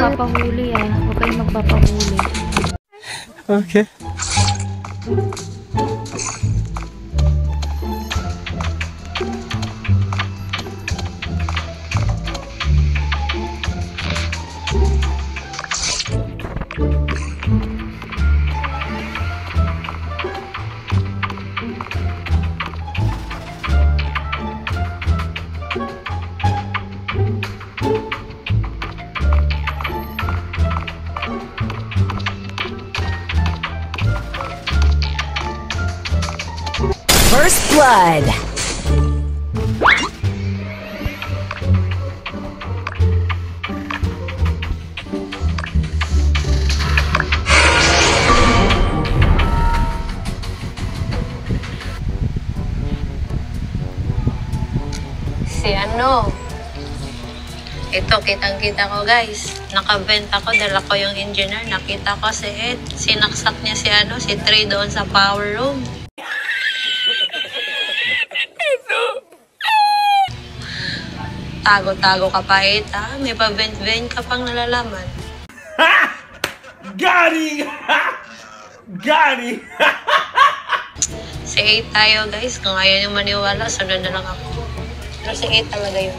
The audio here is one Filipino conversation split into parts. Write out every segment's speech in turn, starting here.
magpapahuli ah. Huwag kayong magpapahuli. Okay. First blood. Ito, kitang-kita ko guys. Nakabenta ko, dala ko yung engineer. Nakita ko si Ed. Sinaksak niya si Trey doon sa power room. Tago-tago ka pa, Ed, ha? May pa-vent-vent ka pang nalalaman. Ha! Gani! Gani! Si Ed tayo guys. Kung ayaw nyo maniwala, sunod na lang ako. Pero si Ed talaga yun.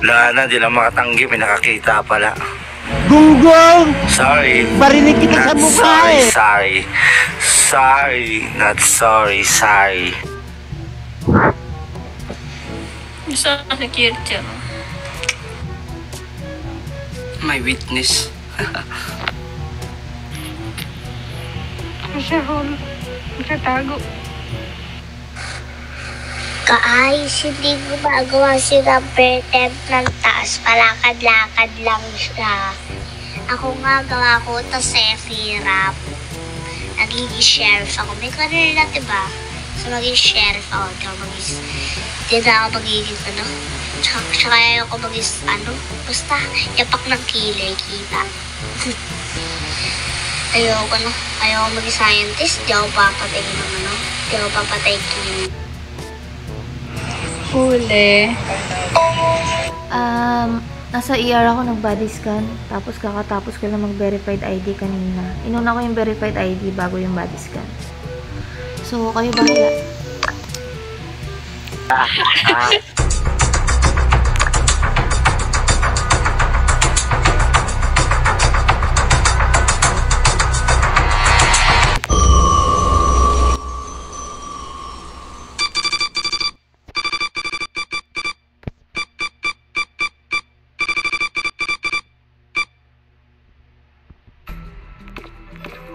Wala na, di lang makatanggi, may nakakita pala. Gunggong! Sorry. Parinig kita sa mukha eh. Sorry. Sorry. Not sorry. Sorry. Gusto ka security ako. My witness. Siya, Hol. Magtatago. Kaayos, hindi gumagawa si number 10 ng taas. Palakad-lakad lang siya. Ako nga, gawa ko ito Sephirap. Nagiging sheriff ako. May career na, diba? So, maging sheriff ako. Hindi na ako magiging, tsaka ayaw ko maging, basta, yapak ng kilay, kita. Ayaw ko maging scientist. Di ako papatay ng Di ako papatay kilay. Huli. Nasa ER ako nag-body scan. Tapos kakatapos ko lang mag-verified ID kanina. Inuna ko yung verified ID bago yung body scan. So, kayo bahala.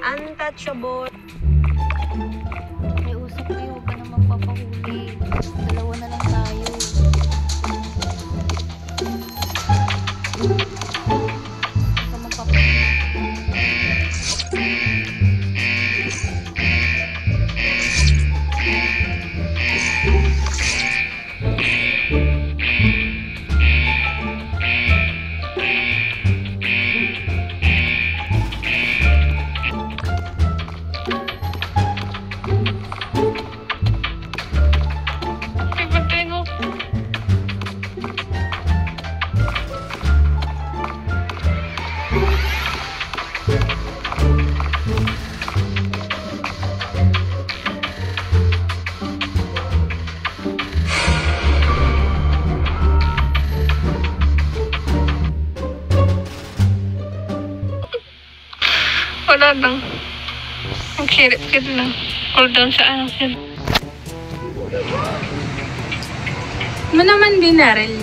Untouchable. May usap kayo, huwag ka na magpapahuli. Dalawa na lang tayo. Huwag ka magpapahuli. Wala lang. Nag-sheriff ka lang. Call down sa sila. Mo naman binaril.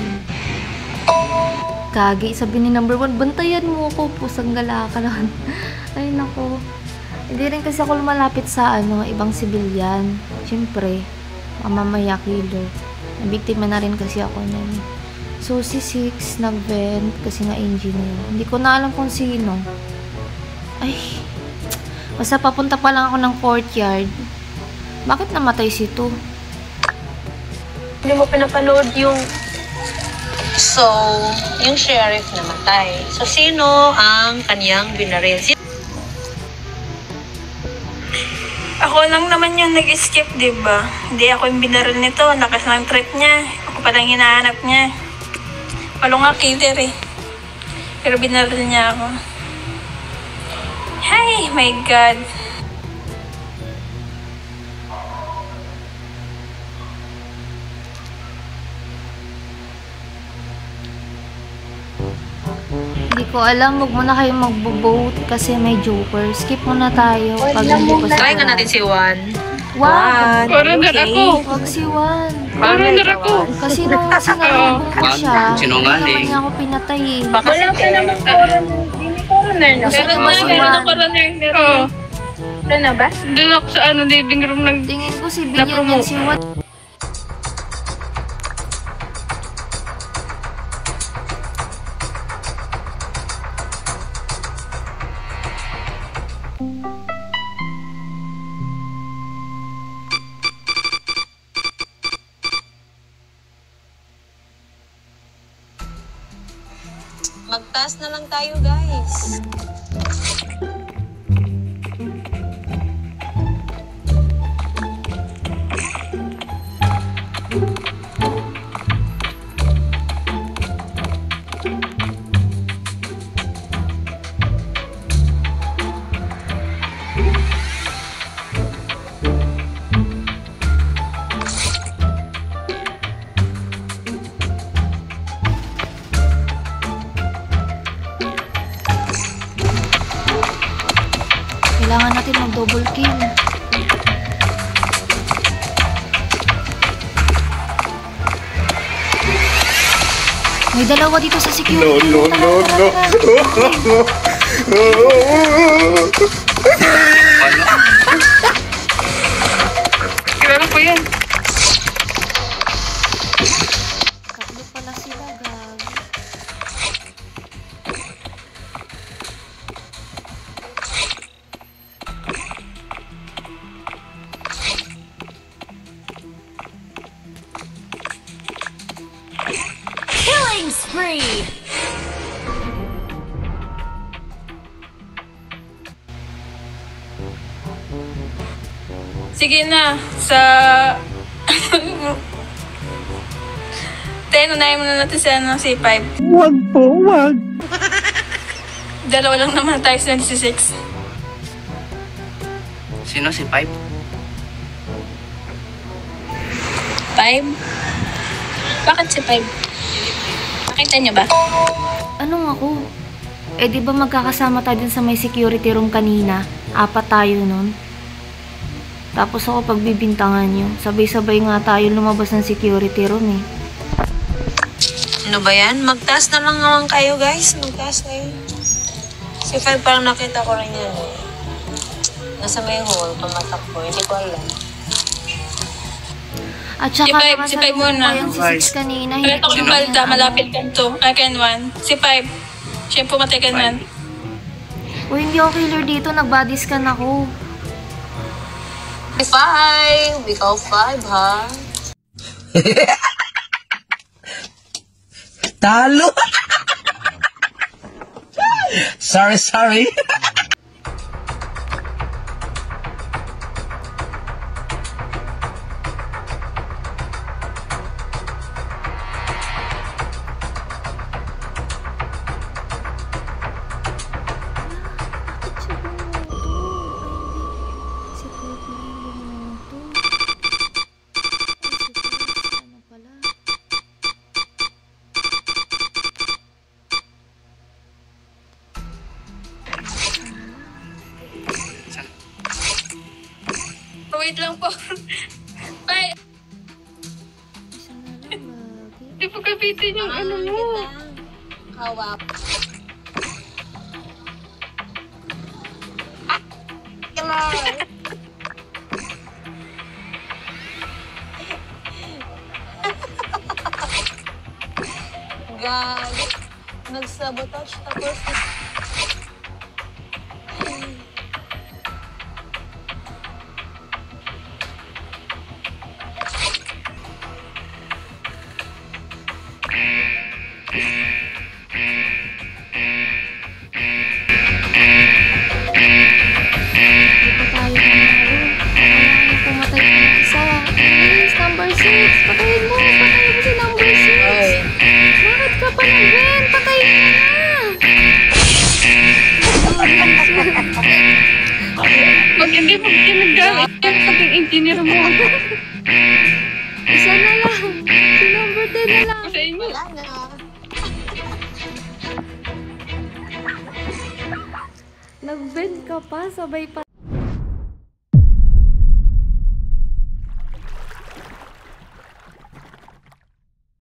Kagi, sabi ni number 1, bantayan mo ako, pusang gala ka lang. Ay, nako. Hindi rin kasi ako lumalapit sa ibang sibilyan. Siyempre, mamamaya kilo. Nabiktima na rin kasi ako nun. So, si Six nag-vent kasi nga engineer. Hindi ko na alam kung sino. Ay, basta papunta pa lang ako ng courtyard. Bakit namatay si Tu? Hindi mo pinapanood yung... So, yung sheriff namatay. So, sino ang kanyang binaril? Ako lang naman yung nag-skip, diba? Hindi ako yung binaril nito. Lakas ng trip niya. Ako palang hinahanap niya. Palo nga killer eh. Pero binaril niya ako. Hey, my God. Hindi ko alam, wag muna kayong magbo-vote kasi may joker. Skip muna tayo pag hindi pa Try ka natin si Juan. Wow! Surrender ako. Wag si Juan. Surrender ako. Kasi nung sinalubong ko siya, Sinungaling. hindi naman niya ako pinatay eh. Wala ka naman coroner. Hindi coroner na. Gusto ko ba si Meron Juan? na coroner. Oo. Ano na ba? Doon ako sa living room nag... Tingin ko si Binyan yan si Juan. Mag-task na lang tayo, guys. Kailangan natin mag-double kill. May dalawa dito sa security. No. Kilala ko yan. Tatlo pala sila, gag. Killing spree. Sige na. Sa... unahin muna natin si 5. Wag po, wag. Dalawa lang naman tayo sa 96. Sino si Pipe? 5? Bakit si 5? Nakita niyo ba? Anong ako? Eh di ba magkakasama tayo din sa may security room kanina? 4 tayo nun. Tapos ako pagbibintangan nyo. Sabay-sabay nga tayo lumabas ng security room eh. Ano ba yan? Mag-task na lang naman kayo, guys. Mag-task kayo. Si 5 parang nakita ko rin yan eh. Nasa may hall, tumatakbo. Hindi ko alam. At saka Si Five muna. Yung si 6 kanina. Hindi Ito ko yung balda, malapit kan 2. I can 1. Si 5. Siya yung pumatay kan 1. Uy, hindi ako killer dito. Nag-body scan ako. Si 5! Ikaw 5, ha? Talo! sorry. Si Pogi Lumoto. Ano pala? Wait lang po. Bye. Isa na lang, Bagi. Hindi po kapitin yung ano mo. Hawak. Gagi. Nag-sabotage tapos Tayo pumatay ng isa. Please, number 6. Patayin mo. Patayin mo si number 6. Ay. Bakit ka pa nag-win? Patayin mo na. Hindi mo ginagamit yung paging engineer mo. Isa na lang. Si number 10 na lang. Sa inyo. Nag-bend ka pa, sabay pa